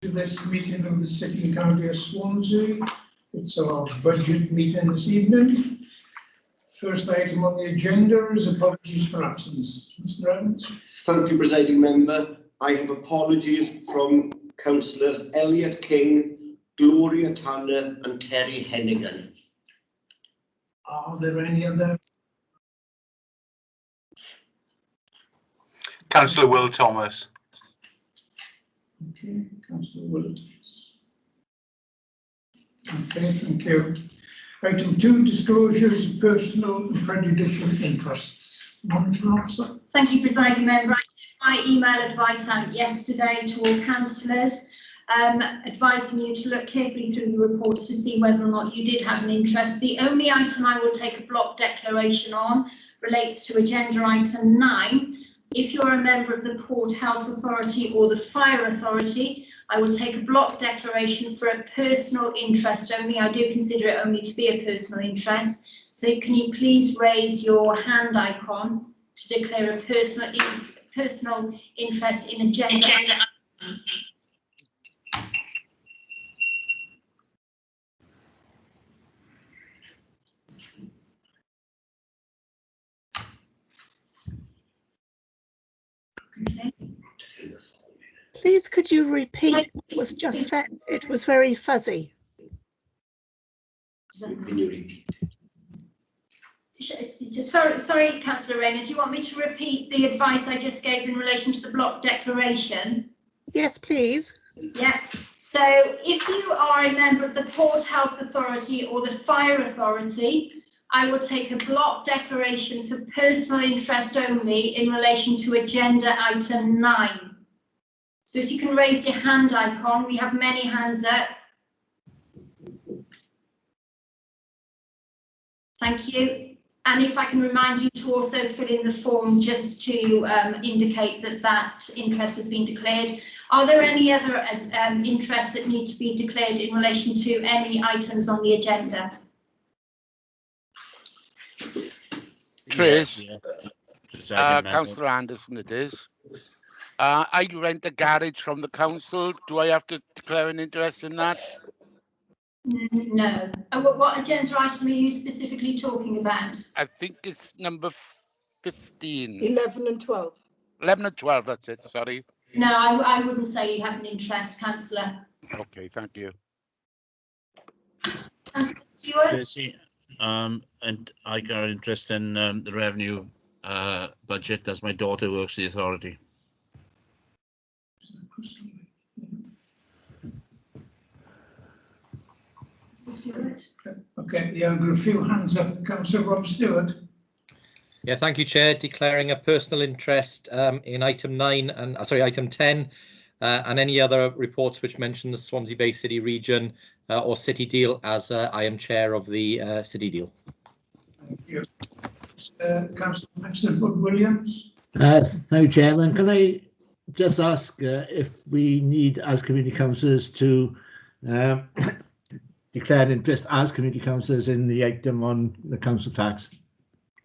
To this meeting of the City and County of Swansea. It's our budget meeting this evening. First item on the agenda is apologies for absence. Mr. Evans. Thank you, Presiding Member. I have apologies from Councillors Elliot King, Gloria Tanner and Terry Hennigan. Are there any other? Councillor Will Thomas. Okay, Councillor Williams. Okay, thank you. Item 2, disclosures of personal and prejudicial interests. Monitoring Officer. Thank you, Presiding Member. I sent my email advice out yesterday to all councillors, advising you to look carefully through the reports to see whether or not you did have an interest. The only item I will take a block declaration on relates to agenda item 9. If you're a member of the Port Health Authority or the Fire Authority, I will take a block declaration for a personal interest only. I do consider it only to be a personal interest. So can you please raise your hand icon to declare a personal interest in agenda. Okay. Please, could you repeat what was just said? It was very fuzzy. Can you repeat? Sorry, Councillor Rayner, do you want me to repeat the advice I just gave in relation to the block declaration? Yes, please. Yeah, so if you are a member of the Port Health Authority or the Fire Authority, I will take a block declaration for personal interest only in relation to agenda item 9. So if you can raise your hand icon, we have many hands up. Thank you. And if I can remind you to also fill in the form just to indicate that that interest has been declared. Are there any other interests that need to be declared in relation to any items on the agenda? Chris, Councillor Anderson it is. I rent a garage from the council. Do I have to declare an interest in that? No. What agenda item are you specifically talking about? I think it's number 15. 11 and 12. 11 and 12, that's it, sorry. No, I wouldn't say you have an interest, Councillor. Okay, thank you. Councillor Stewart? Tracy, and I got an interest in the revenue budget as my daughter works for the authority. Stewart? Okay, yeah, I've got a few hands up. Councillor Rob Stewart. Yeah, thank you, Chair. Declaring a personal interest in item 9 and item 10 and any other reports which mention the Swansea Bay City region or City Deal, as I am chair of the City Deal. Thank you. Councillor Williams. No, Chairman. Can I just ask if we need, as community councillors, to declare an interest as community councillors in the item on the council tax,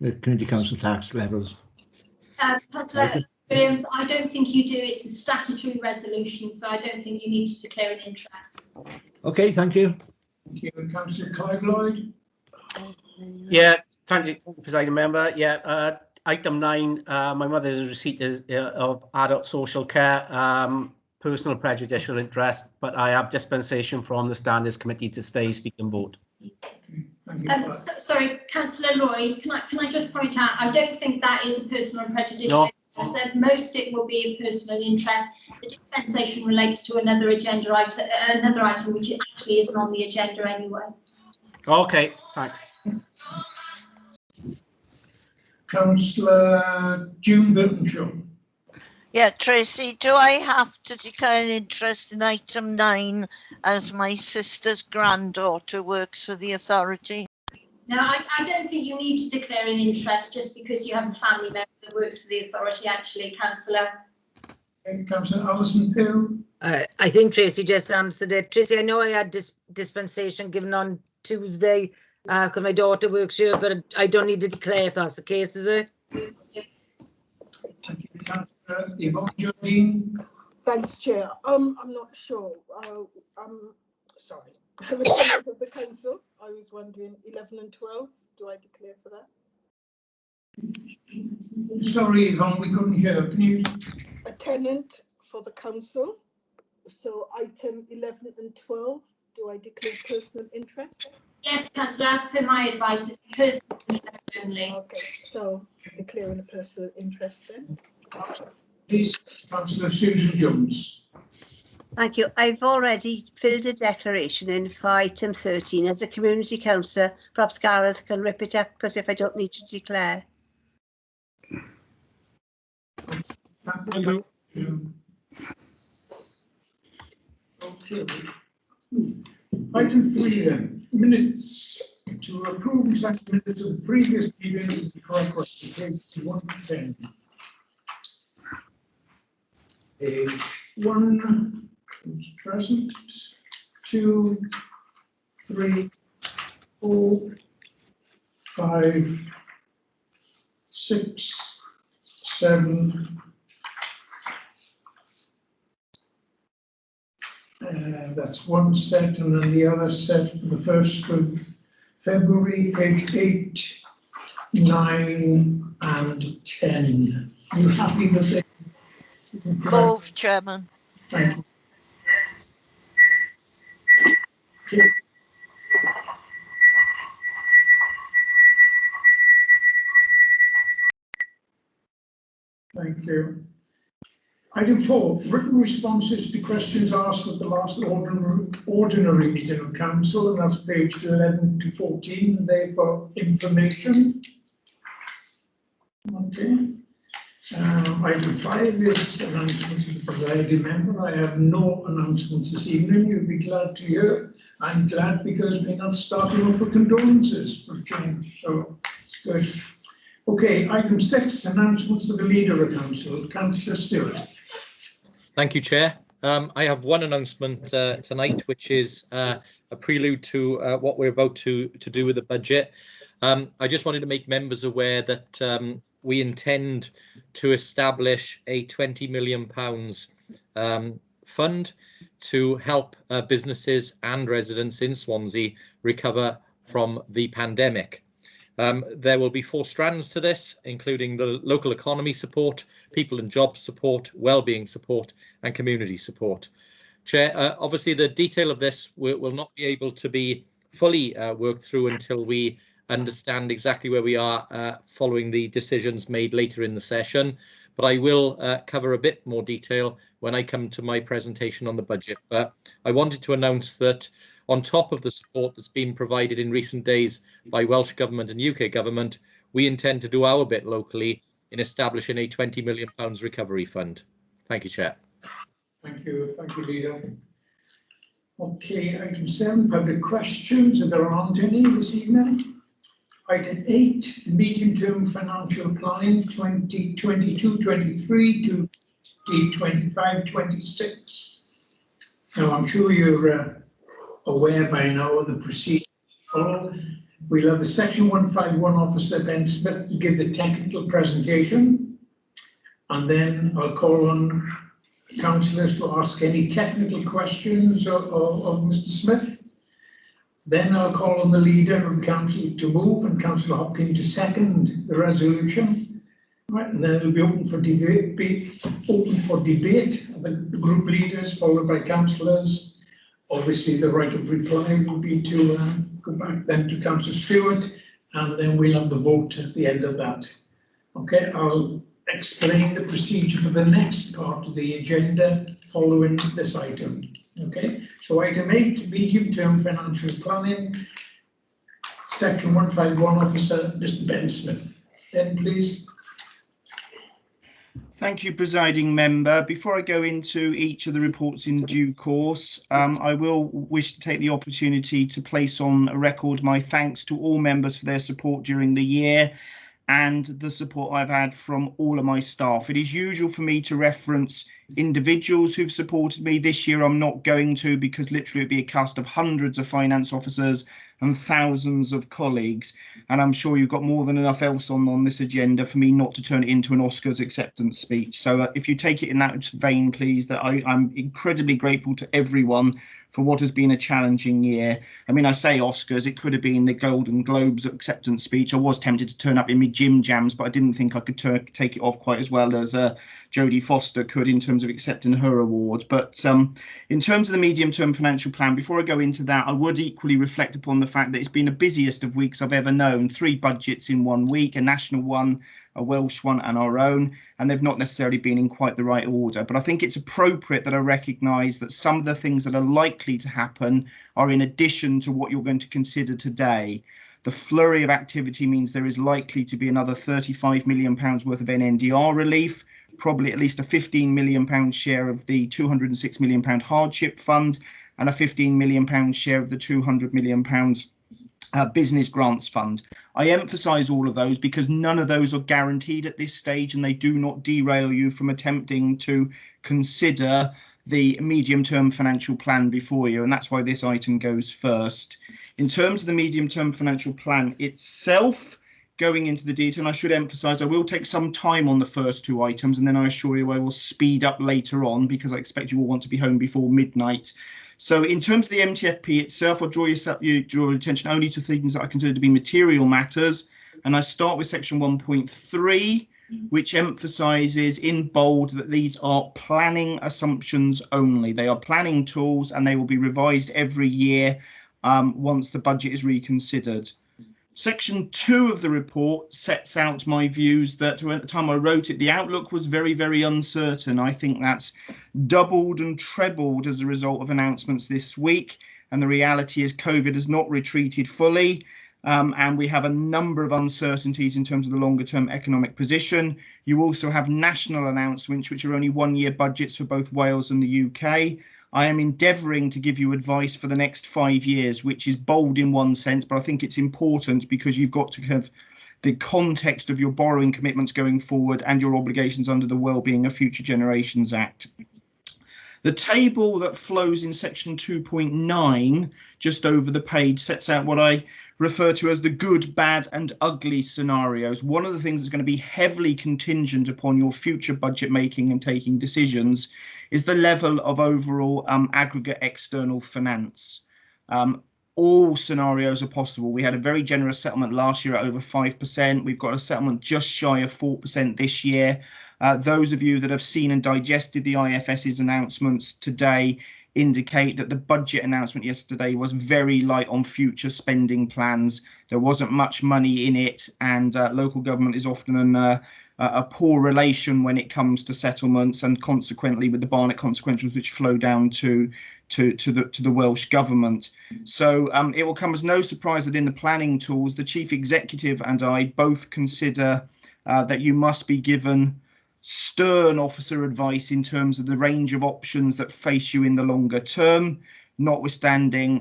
the community council tax levels? Councillor Williams, I don't think you do. It's a statutory resolution, so I don't think you need to declare an interest. Okay, thank you. Thank you. Councillor Clive Lloyd. Yeah, thank you, Presiding Member. Yeah, item 9, my mother's receipt is of adult social care, personal prejudicial interest, but I have dispensation from the Standards Committee to stay, speak and vote. Okay, sorry, Councillor Lloyd, can I just point out, I don't think that is a personal and prejudicial interest. At most it will be a personal interest. The dispensation relates to another agenda item, which actually isn't on the agenda anyway. Okay, thanks. Councillor June Burtonshaw. Yeah, Tracy, do I have to declare an interest in item 9 as my sister's granddaughter works for the authority? No, I don't think you need to declare an interest just because you have a family member that works for the authority, actually, Councillor. Councillor Alison Peel. I think Tracy just answered it. Tracy, I know I had dispensation given on Tuesday because my daughter works here, but I don't need to declare if that's the case, is it? Thank you, Councillor Yvonne Jardine. Thanks, Chair. I'm not sure. Sorry. I'm a tenant of the council. I was wondering 11 and 12. Do I declare for that? Sorry, Yvonne, we couldn't hear. Can you? A tenant for the council. So item 11 and 12. Do I declare personal interest? Yes, Councillor, as per my advice, it's personal interest only. Okay, so declaring a personal interest then. Please, Councillor Susan Jones. Thank you. I've already filled a declaration in for item 13 as a community councillor. Perhaps Gareth can rip it up because if I don't need to declare. Thank you. Okay. Item 3 then. Minutes to approve and sign minutes of the previous meeting is the correct page 1 to 10. Page 1 is present. 2, 3, 4, 5, 6, 7. That's one set, and then the other set for the 1st of February, page 8, 9, and 10. Are you happy that they? Move, Chairman. Thank you. Okay. Thank you. Item 4, written responses to questions asked at the last ordinary meeting of council, and that's page 11 to 14, and they're for information. Okay. Item 5 is announcements of the presiding member. I have no announcements this evening. You'll be glad to hear. I'm glad because we're not starting off with condolences for a change, so it's good. Okay, item 6, announcements of the leader of council, Councillor Stewart. Thank you, Chair. I have one announcement tonight, which is a prelude to what we're about to do with the budget. I just wanted to make members aware that we intend to establish a £20 million fund to help businesses and residents in Swansea recover from the pandemic. There will be 4 strands to this, including the local economy support, people and job support, wellbeing support, and community support. Chair, obviously the detail of this will not be able to be fully worked through until we understand exactly where we are following the decisions made later in the session, but I will cover a bit more detail when I come to my presentation on the budget. But I wanted to announce that on top of the support that's been provided in recent days by Welsh Government and UK Government, we intend to do our bit locally in establishing a £20 million recovery fund. Thank you, Chair. Thank you, Leader. Okay, item 7, public questions, if there aren't any this evening. Item 8, medium-term financial planning 2022-23 to 2025-26. Now, I'm sure you're aware by now of the procedure follow. We'll have the Section 151 officer, Ben Smith, to give the technical presentation, and then I'll call on councillors to ask any technical questions of Mr. Smith. Then I'll call on the leader of the council to move and Councillor Hopkins to second the resolution. Right, and then it'll be open for debate. The group leaders followed by councillors. Obviously, the right of reply will be to go back then to Councillor Stewart, and then we'll have the vote at the end of that. Okay, I'll explain the procedure for the next part of the agenda following this item. Okay, so item 8, medium-term financial planning, Section 151 officer, Mr. Ben Smith. Ben, please. Thank you, presiding member. Before I go into each of the reports in due course, I will wish to take the opportunity to place on a record my thanks to all members for their support during the year and the support I've had from all of my staff. It is usual for me to reference individuals who've supported me. This year I'm not going to, because literally it'd be a cast of hundreds of finance officers and thousands of colleagues, and I'm sure you've got more than enough else on this agenda for me not to turn it into an Oscars acceptance speech. So if you take it in that vein, please, that I'm incredibly grateful to everyone for what has been a challenging year. I mean, I say Oscars, it could have been the Golden Globes acceptance speech. I was tempted to turn up in my gym jams, but I didn't think I could take it off quite as well as Jodie Foster could in terms of accepting her award. But in terms of the medium-term financial plan, before I go into that, I would equally reflect upon the fact that it's been the busiest of weeks I've ever known. 3 budgets in 1 week, a national one, a Welsh one and our own, and they've not necessarily been in quite the right order. But I think it's appropriate that I recognise that some of the things that are likely to happen are in addition to what you're going to consider today. The flurry of activity means there is likely to be another £35 million worth of NNDR relief, probably at least a £15 million share of the £206 million hardship fund, and a £15 million share of the £200 million business grants fund. I emphasise all of those because none of those are guaranteed at this stage, and they do not derail you from attempting to consider the medium-term financial plan before you, and that's why this item goes first. In terms of the medium-term financial plan itself, going into the detail, and I should emphasise I will take some time on the first 2 items, and then I assure you I will speed up later on because I expect you will want to be home before midnight. So in terms of the MTFP itself, I'll draw your attention only to things that I consider to be material matters. And I start with section 1.3, which emphasises in bold that these are planning assumptions only. They are planning tools and they will be revised every year once the budget is reconsidered. Section 2 of the report sets out my views that at the time I wrote it, the outlook was very, very uncertain. I think that's doubled and trebled as a result of announcements this week. And the reality is COVID has not retreated fully. And we have a number of uncertainties in terms of the longer term economic position. You also have national announcements, which are only 1-year budgets for both Wales and the UK. I am endeavouring to give you advice for the next 5 years, which is bold in one sense, but I think it's important because you've got to have the context of your borrowing commitments going forward and your obligations under the Wellbeing of Future Generations Act. The table that flows in section 2.9, just over the page, sets out what I refer to as the good, bad and ugly scenarios. One of the things that's going to be heavily contingent upon your future budget making and taking decisions is the level of overall aggregate external finance. All scenarios are possible. We had a very generous settlement last year at over 5%. We've got a settlement just shy of 4% this year. Those of you that have seen and digested the IFS's announcements today indicate that the budget announcement yesterday was very light on future spending plans. There wasn't much money in it, and local government is often a poor relation when it comes to settlements, and consequently with the Barnett consequentials which flow down to the Welsh government. So it will come as no surprise that in the planning tools, the Chief Executive and I both consider that you must be given stern officer advice in terms of the range of options that face you in the longer term, notwithstanding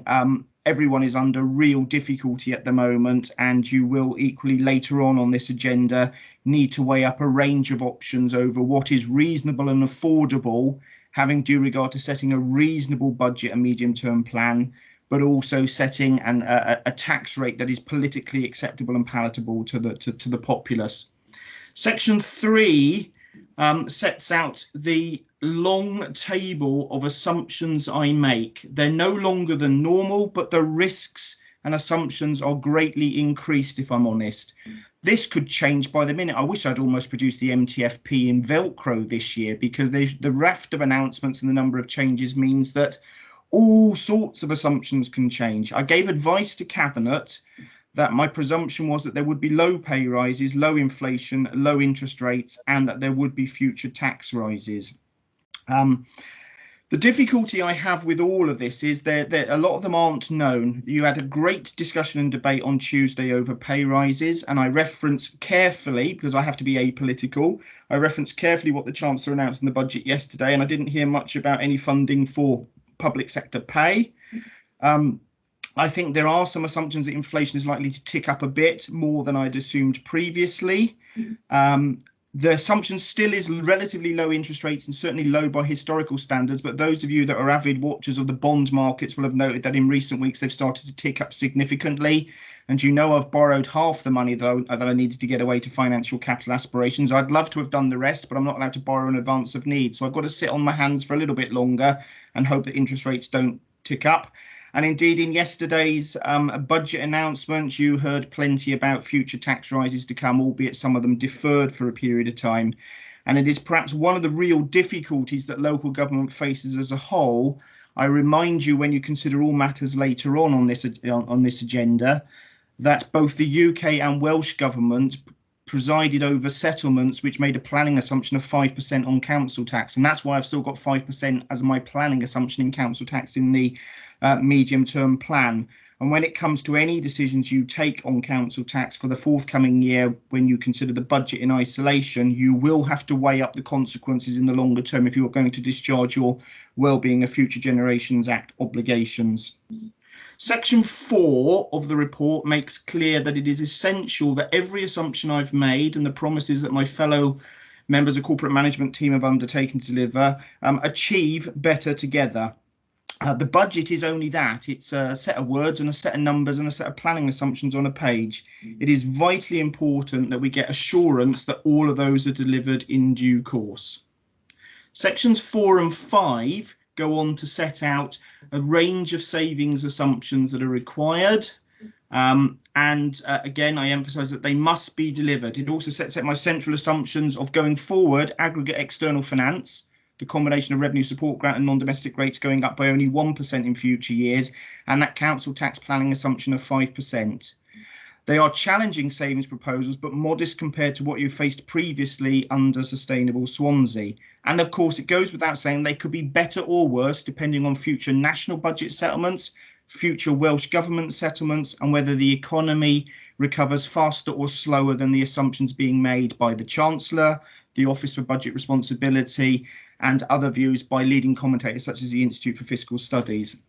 everyone is under real difficulty at the moment, and you will equally later on this agenda need to weigh up a range of options over what is reasonable and affordable, having due regard to setting a reasonable budget and medium-term plan, but also setting a tax rate that is politically acceptable and palatable to the populace. Section 3 sets out the long table of assumptions I make. They're no longer than normal, but the risks and assumptions are greatly increased, if I'm honest. This could change by the minute. I wish I'd almost produced the MTFP in Velcro this year, because the raft of announcements and the number of changes means that all sorts of assumptions can change. I gave advice to Cabinet that my presumption was that there would be low pay rises, low inflation, low interest rates, and that there would be future tax rises. The difficulty I have with all of this is that a lot of them aren't known. You had a great discussion and debate on Tuesday over pay rises, and I reference carefully, because I have to be apolitical, I referenced carefully what the Chancellor announced in the budget yesterday, and I didn't hear much about any funding for public sector pay. I think there are some assumptions that inflation is likely to tick up a bit more than I'd assumed previously. The assumption still is relatively low interest rates and certainly low by historical standards, but those of you that are avid watchers of the bond markets will have noted that in recent weeks they've started to tick up significantly. And you know I've borrowed half the money that I needed to get away to financial capital aspirations. I'd love to have done the rest, but I'm not allowed to borrow in advance of need. So I've got to sit on my hands for a little bit longer and hope that interest rates don't tick up. And indeed, in yesterday's budget announcement, you heard plenty about future tax rises to come, albeit some of them deferred for a period of time. And it is perhaps one of the real difficulties that local government faces as a whole. I remind you, when you consider all matters later on this agenda, that both the UK and Welsh government presided over settlements which made a planning assumption of 5% on council tax. And that's why I've still got 5% as my planning assumption in council tax in the medium-term plan. And when it comes to any decisions you take on council tax for the forthcoming year, when you consider the budget in isolation, you will have to weigh up the consequences in the longer term if you're going to discharge your Wellbeing of Future Generations Act obligations. Section 4 of the report makes clear that it is essential that every assumption I've made and the promises that my fellow members of corporate management team have undertaken to deliver achieve better together. The budget is only that. It's a set of words and a set of numbers and a set of planning assumptions on a page. It is vitally important that we get assurance that all of those are delivered in due course. Sections 4 and 5 go on to set out a range of savings assumptions that are required. Again, I emphasise that they must be delivered. It also sets out my central assumptions of going forward, aggregate external finance, the combination of revenue support grant and non-domestic rates going up by only 1% in future years, and that council tax planning assumption of 5%. They are challenging savings proposals, but modest compared to what you faced previously under Sustainable Swansea. And of course, it goes without saying they could be better or worse depending on future national budget settlements, future Welsh Government settlements, and whether the economy recovers faster or slower than the assumptions being made by the Chancellor, the Office for Budget Responsibility, and other views by leading commentators such as the Institute for Fiscal Studies.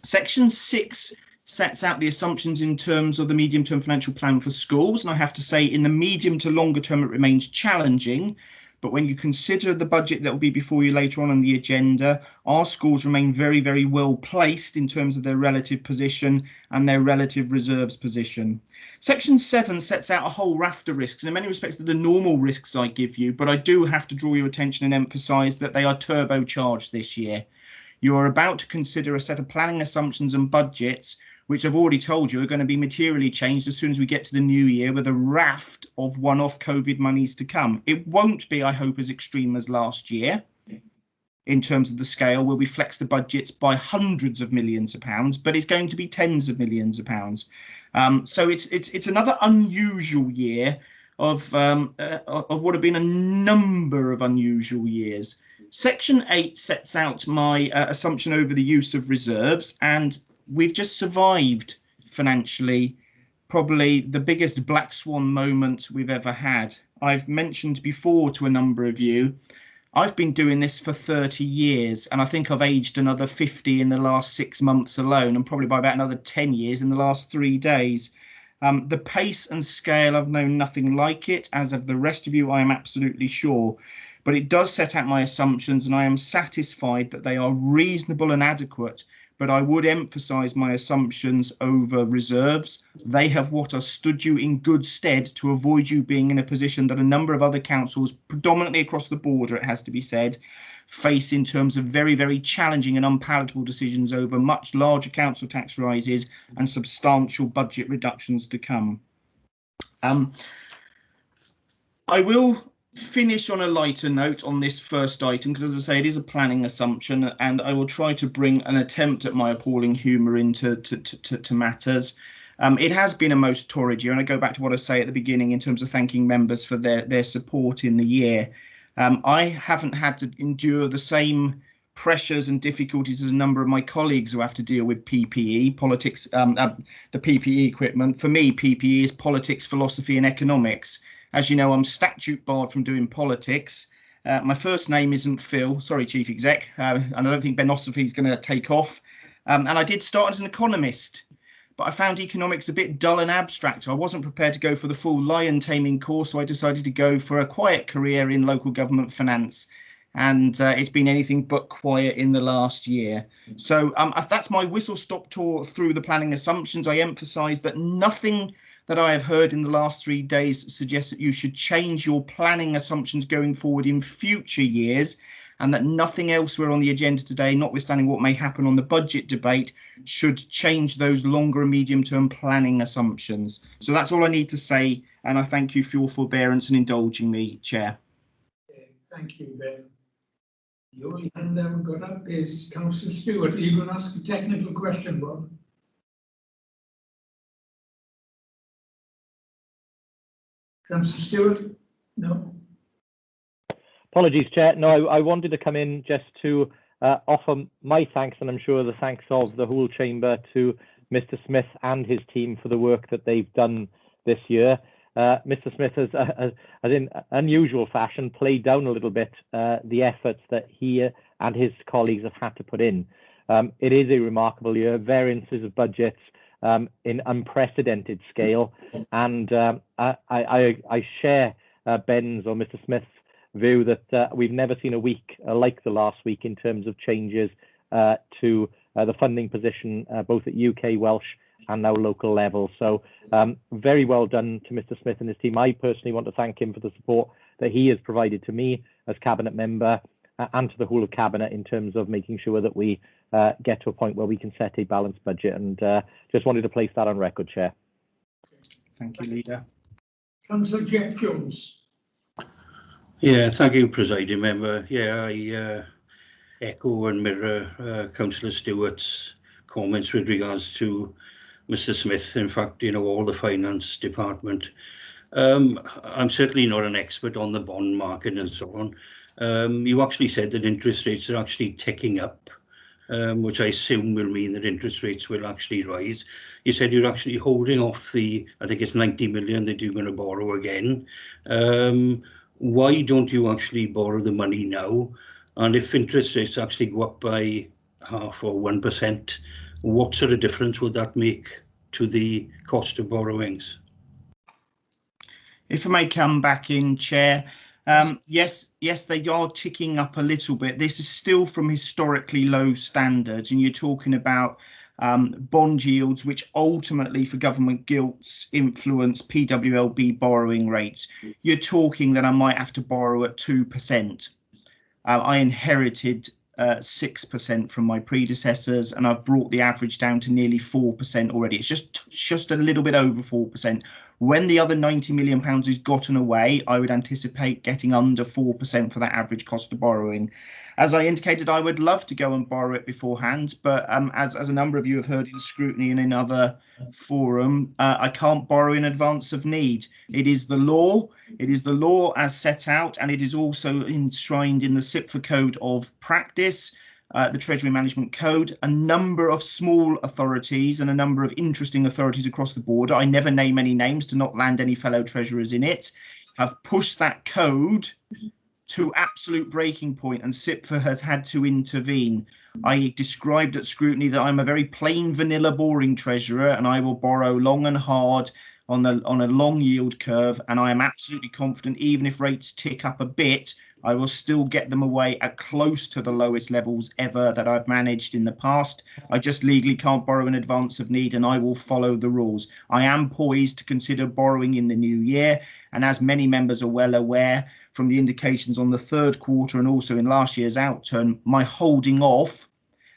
Section 6 sets out the assumptions in terms of the medium-term financial plan for schools. And I have to say, in the medium to longer term, it remains challenging. But when you consider the budget that will be before you later on the agenda, our schools remain very, very well placed in terms of their relative position and their relative reserves position. Section 7 sets out a whole raft of risks. In many respects, they're the normal risks I give you, but I do have to draw your attention and emphasise that they are turbocharged this year. You are about to consider a set of planning assumptions and budgets which I've already told you are going to be materially changed as soon as we get to the new year, with a raft of one-off COVID monies to come. It won't be, I hope, as extreme as last year in terms of the scale, where we flex the budgets by hundreds of millions of pounds, but it's going to be tens of millions of pounds. So it's another unusual year of what have been a number of unusual years. Section 8 sets out my assumption over the use of reserves, and we've just survived financially probably the biggest black swan moment we've ever had. I've mentioned before to a number of you, I've been doing this for 30 years, and I think I've aged another 50 in the last 6 months alone, and probably by about another 10 years in the last 3 days. The pace and scale, I've known nothing like it, as of the rest of you, I am absolutely sure. But it does set out my assumptions, and I am satisfied that they are reasonable and adequate. But I would emphasise my assumptions over reserves. They have what has stood you in good stead to avoid you being in a position that a number of other councils, predominantly across the border, it has to be said, face in terms of very, very challenging and unpalatable decisions over much larger council tax rises and substantial budget reductions to come. I will finish on a lighter note on this first item, because as I say, it is a planning assumption, and I will try to bring an attempt at my appalling humour into to matters. It has been a most torrid year, and I go back to what I say at the beginning in terms of thanking members for their support in the year. I haven't had to endure the same pressures and difficulties as a number of my colleagues who have to deal with PPE, politics, the PPE equipment. For me, PPE is politics, philosophy and economics. As you know, I'm statute barred from doing politics. My first name isn't Phil. Sorry, Chief Exec. And I don't think Ben Osophy is going to take off. And I did start as an economist. but I found economics a bit dull and abstract. I wasn't prepared to go for the full lion taming course, so I decided to go for a quiet career in local government finance. And it's been anything but quiet in the last year. So that's my whistle-stop tour through the planning assumptions. I emphasise that nothing that I have heard in the last 3 days suggests that you should change your planning assumptions going forward in future years, and that nothing elsewhere on the agenda today, notwithstanding what may happen on the budget debate, should change those longer and medium-term planning assumptions. So that's all I need to say, and I thank you for your forbearance and indulging me, Chair. Thank you, Ben. The only hand I haven't got up is Councillor Stewart. Are you going to ask a technical question, Bob? Councillor Stewart? No. Apologies, Chair. No, I wanted to come in just to offer my thanks, and I'm sure the thanks of the whole chamber, to Mr. Smith and his team for the work that they've done this year. Mr. Smith has, as in unusual fashion, played down a little bit the efforts that he and his colleagues have had to put in. It is a remarkable year, variances of budgets in unprecedented scale, and I share Ben's or Mr. Smith's view that we've never seen a week like the last week in terms of changes to the funding position, both at UK, Welsh and now local level. So very well done to Mr. Smith and his team. I personally want to thank him for the support that he has provided to me as Cabinet member and to the whole of Cabinet in terms of making sure that we get to a point where we can set a balanced budget, and just wanted to place that on record, Chair. Thank you, Leader. Councillor Jeff Jones. Yeah, thank you, Presiding Member. Yeah, I echo and mirror Councillor Stewart's comments with regards to Mr. Smith. In fact, you know, all the finance department. I'm certainly not an expert on the bond market and so on. You actually said that interest rates are actually ticking up, which I assume will mean that interest rates will actually rise. You said you're actually holding off the, I think it's 90 million that you're going to borrow again. Why don't you actually borrow the money now? And if interest rates actually go up by 0.5% or 1%, what sort of difference would that make to the cost of borrowings? If I may come back in, Chair. Yes, they are ticking up a little bit. This is still from historically low standards, and you're talking about bond yields, which ultimately for government gilts influence PWLB borrowing rates. You're talking that I might have to borrow at 2%. I inherited 6% from my predecessors, and I've brought the average down to nearly 4% already. It's just a little bit over 4%. When the other £90 million is gotten away, I would anticipate getting under 4% for that average cost of borrowing. As I indicated, I would love to go and borrow it beforehand, but as a number of you have heard in scrutiny and in other forum, I can't borrow in advance of need. It is the law. It is the law as set out, and it is also enshrined in the CIPFA Code of Practice, the Treasury Management Code. A number of small authorities and a number of interesting authorities across the border, I never name any names to not land any fellow treasurers in it, have pushed that code to absolute breaking point, and CIPFA has had to intervene. I described at scrutiny that I'm a very plain vanilla boring treasurer, and I will borrow long and hard on a long yield curve, and I am absolutely confident even if rates tick up a bit, I will still get them away at close to the lowest levels ever that I've managed in the past. I just legally can't borrow in advance of need, and I will follow the rules. I am poised to consider borrowing in the new year, and as many members are well aware from the indications on the third quarter and also in last year's outturn, my holding off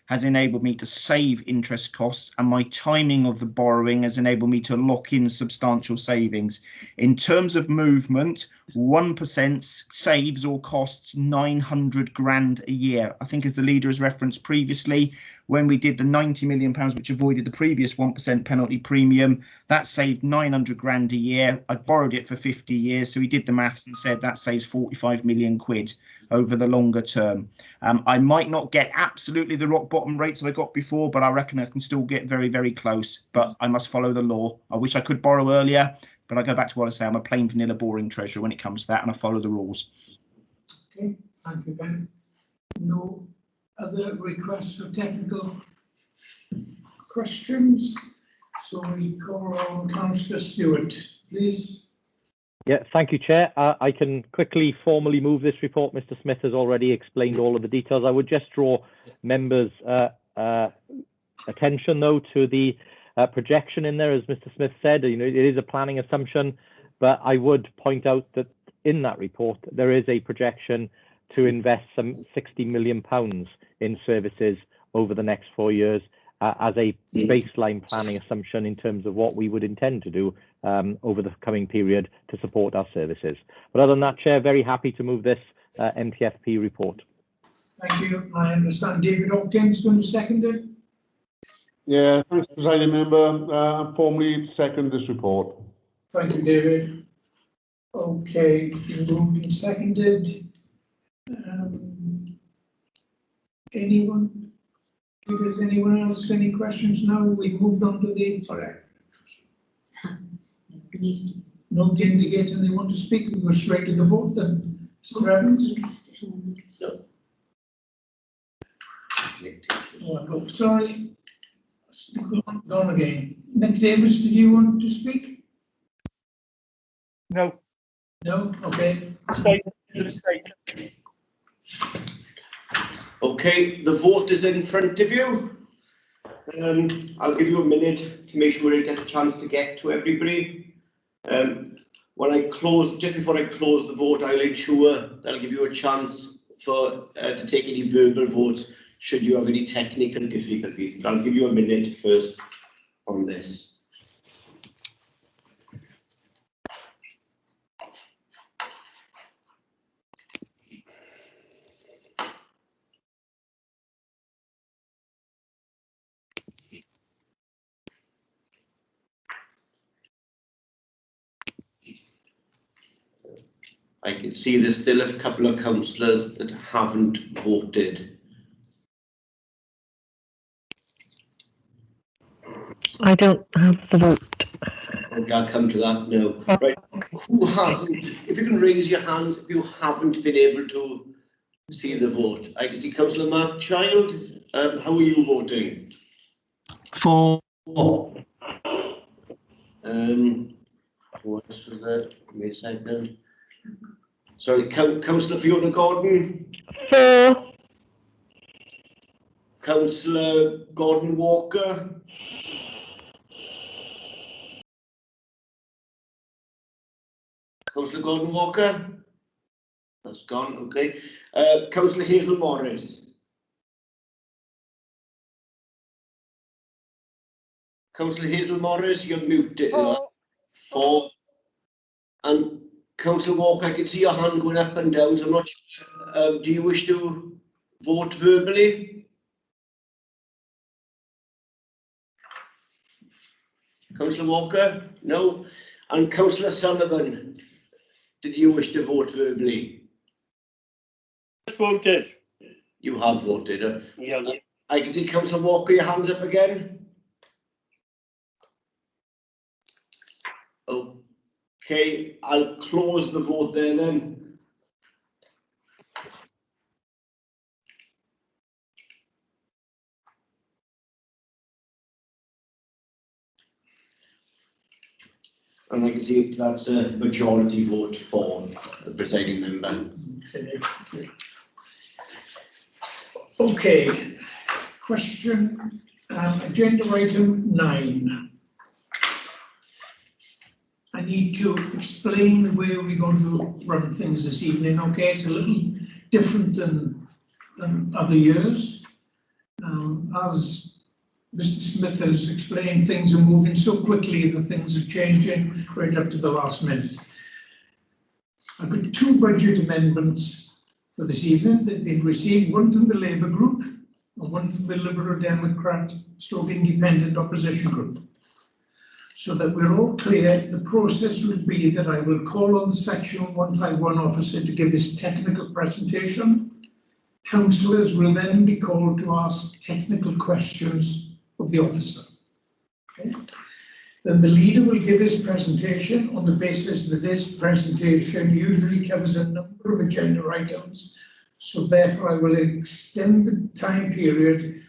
has enabled me to save interest costs, and my timing of the borrowing has enabled me to lock in substantial savings. In terms of movement, 1% saves or costs 900 grand a year. I think, as the leader has referenced previously, when we did the £90 million, which avoided the previous 1% penalty premium, that saved 900 grand a year. I borrowed it for 50 years, so he did the maths and said that saves 45 million quid over the longer term. I might not get absolutely the rock bottom rates that I got before, but I reckon I can still get very, very close. But I must follow the law. I wish I could borrow earlier, but I go back to what I say. I'm a plain vanilla boring treasurer when it comes to that, and I follow the rules. Okay, thank you, Ben. No other requests for technical questions? So we call on Councillor Stewart, please. Yeah, thank you, Chair. I can quickly formally move this report. Mr. Smith has already explained all of the details. I would just draw members' attention, though, to the projection in there. As Mr. Smith said, you know, it is a planning assumption, but I would point out that in that report, there is a projection to invest some £60 million in services over the next 4 years as a baseline planning assumption in terms of what we would intend to do over the coming period to support our services. But other than that, Chair, very happy to move this MTFP report. Thank you. I understand David Ogden's going to second it. Yeah, thanks, Presiding Member. I formally second this report. Thank you, David. Okay, moved and seconded. Anyone? Does anyone else have any questions now? We've moved on to the. Sorry. Nobody indicating they want to speak. We go straight to the vote then. Mr. Evans? So. Oh, sorry. Gone again. Nick Davis, did you want to speak? No. No? Okay. Okay, the vote is in front of you. I'll give you a minute to make sure it gets a chance to get to everybody. When I close, just before I close the vote, I'll ensure that'll give you a chance for to take any verbal votes should you have any technical difficulties. But I'll give you a minute first on this. I can see there's still a couple of councillors that haven't voted. I don't have the vote. Okay, I'll come to that now. Right, who hasn't, if you can raise your hands if you haven't been able to see the vote. I can see Councillor Mark Child. How are you voting? For. What else was there? Give me a second. Sorry, Councillor Fiona Gordon. For. Councillor Gordon Walker. Councillor Gordon Walker. That's gone, okay. Councillor Hazel Morris. Councillor Hazel Morris, you're muted. For. And Councillor Walker, I can see your hand going up and down, so I'm not sure. Do you wish to vote verbally? Councillor Walker? No. And Councillor Sullivan, did you wish to vote verbally? Voted. You have voted. Yeah. I can see Councillor Walker, your hands up again. Okay, I'll close the vote there then. And I can see that's a majority vote for the presiding member. Okay, question, agenda item 9. I need to explain the way we're going to run things this evening, okay? It's a little different than other years. As Mr. Smith has explained, things are moving so quickly that things are changing right up to the last minute. I've got 2 budget amendments for this evening that have been received, one from the Labour group and one from the Liberal Democrat / Independent Opposition group. So that we're all clear, the process would be that I will call on the Section 151 officer to give his technical presentation. Councillors will then be called to ask technical questions of the officer. Okay. Then the leader will give his presentation on the basis that this presentation usually covers a number of agenda items. So therefore I will extend the time period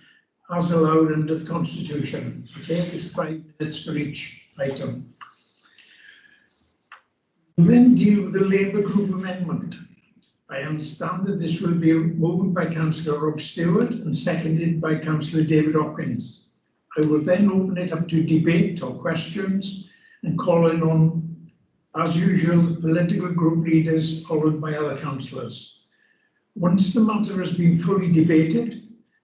as allowed under the Constitution. Okay, it's 5 minutes for each item. We'll then deal with the Labour Group amendment. I understand that this will be moved by Councillor Rob Stewart and seconded by Councillor David Hopkins. I will then open it up to debate or questions and call in on, as usual, the political group leaders followed by other councillors. Once the matter has been fully debated,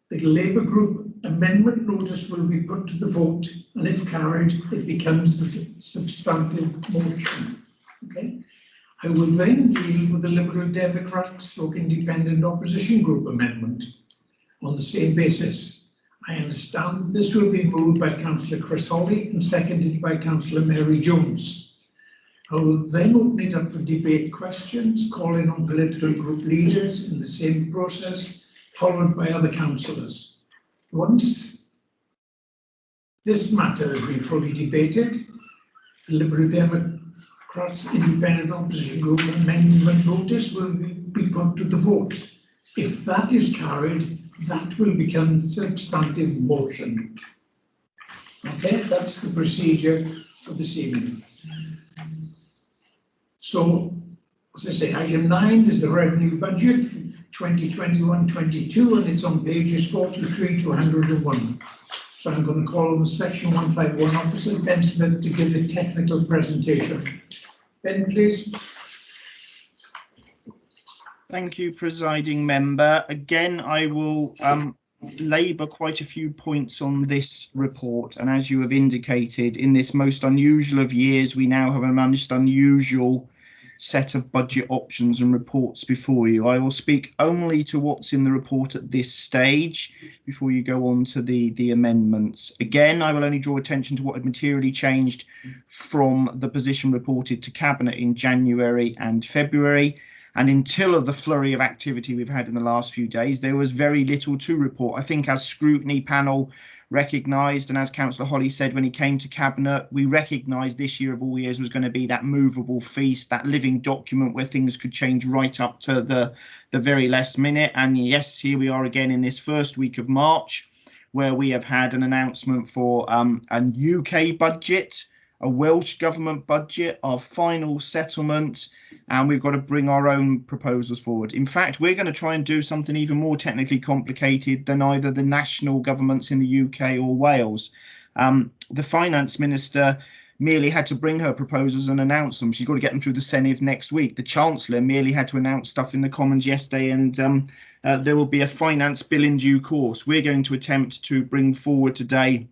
the Labour Group amendment notice will be put to the vote, and if carried, it becomes the substantive motion. Okay. I will then deal with the Liberal Democrat / Independent Opposition Group amendment on the same basis. I understand that this will be moved by Councillor Chris Holly and seconded by Councillor Mary Jones. I will then open it up for debate questions, calling on political group leaders in the same process, followed by other councillors. Once this matter has been fully debated, the Liberal Democrats Independent Opposition Group amendment notice will be put to the vote. If that is carried, that will become substantive motion. Okay, that's the procedure for this evening. So, as I say, item 9 is the revenue budget for 2021-22, and it's on pages 43 to 101. So I'm going to call on the Section 151 officer, Ben Smith, to give the technical presentation. Ben, please. Thank you, presiding member. Again, I will labour quite a few points on this report, and as you have indicated, in this most unusual of years, we now have a most unusual set of budget options and reports before you. I will speak only to what's in the report at this stage before you go on to the amendments. Again, I will only draw attention to what had materially changed from the position reported to Cabinet in January and February. And until of the flurry of activity we've had in the last few days, there was very little to report. I think as scrutiny panel recognised, and as Councillor Holly said when he came to Cabinet, we recognised this year of all years was going to be that movable feast, that living document where things could change right up to the very last minute. And yes, here we are again in this first week of March, where we have had an announcement for a UK budget, a Welsh Government budget, our final settlement, and we've got to bring our own proposals forward. In fact, we're going to try and do something even more technically complicated than either the national governments in the UK or Wales. The Finance Minister merely had to bring her proposals and announce them. She's got to get them through the Senedd next week. The Chancellor merely had to announce stuff in the Commons yesterday, and there will be a finance bill in due course. We're going to attempt to bring forward today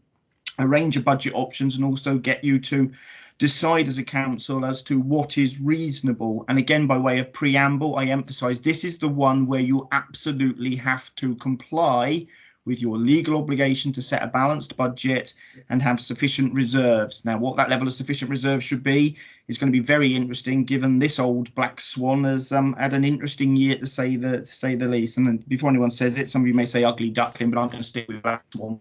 a range of budget options and also get you to decide as a council as to what is reasonable. And again, by way of preamble, I emphasise this is the one where you absolutely have to comply with your legal obligation to set a balanced budget and have sufficient reserves. Now, what that level of sufficient reserve should be is going to be very interesting, given this old black swan has had an interesting year to say the least. And then before anyone says it, some of you may say ugly duckling, but I'm going to stick with black swan.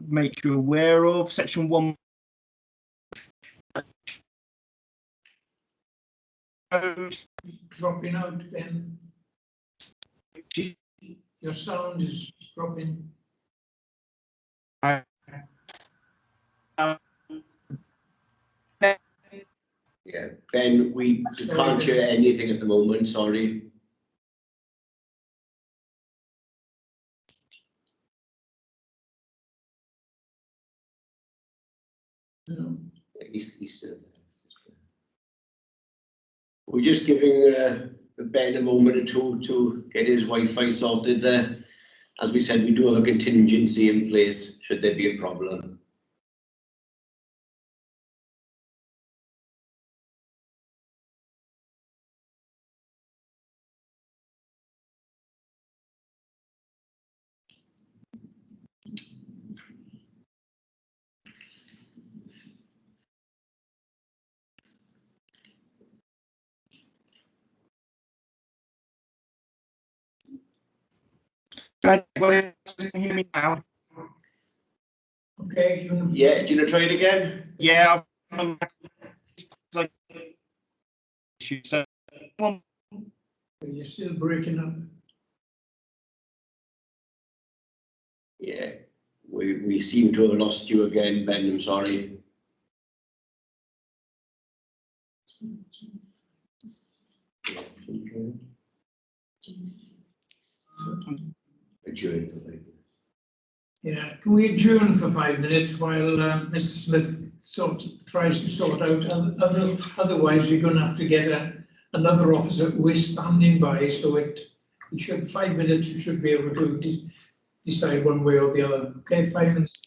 Make you aware of section 1. Dropping out then. Your sound is dropping. Yeah, Ben, we can't hear anything at the moment, sorry. No. We're just giving Ben a moment or two to get his Wi-Fi sorted there. As we said, we do have a contingency in place should there be a problem. Can you hear me now? Okay. Yeah, do you want to try it again? Yeah. You're still breaking up. Yeah, we seem to have lost you again, Ben. I'm sorry. Adjourn for 5 minutes. Yeah, can we adjourn for 5 minutes while Mr. Smith tries to sort out? Otherwise, we're going to have to get another officer who is standing by. So it should 5 minutes. You should be able to decide one way or the other. Okay, 5 minutes.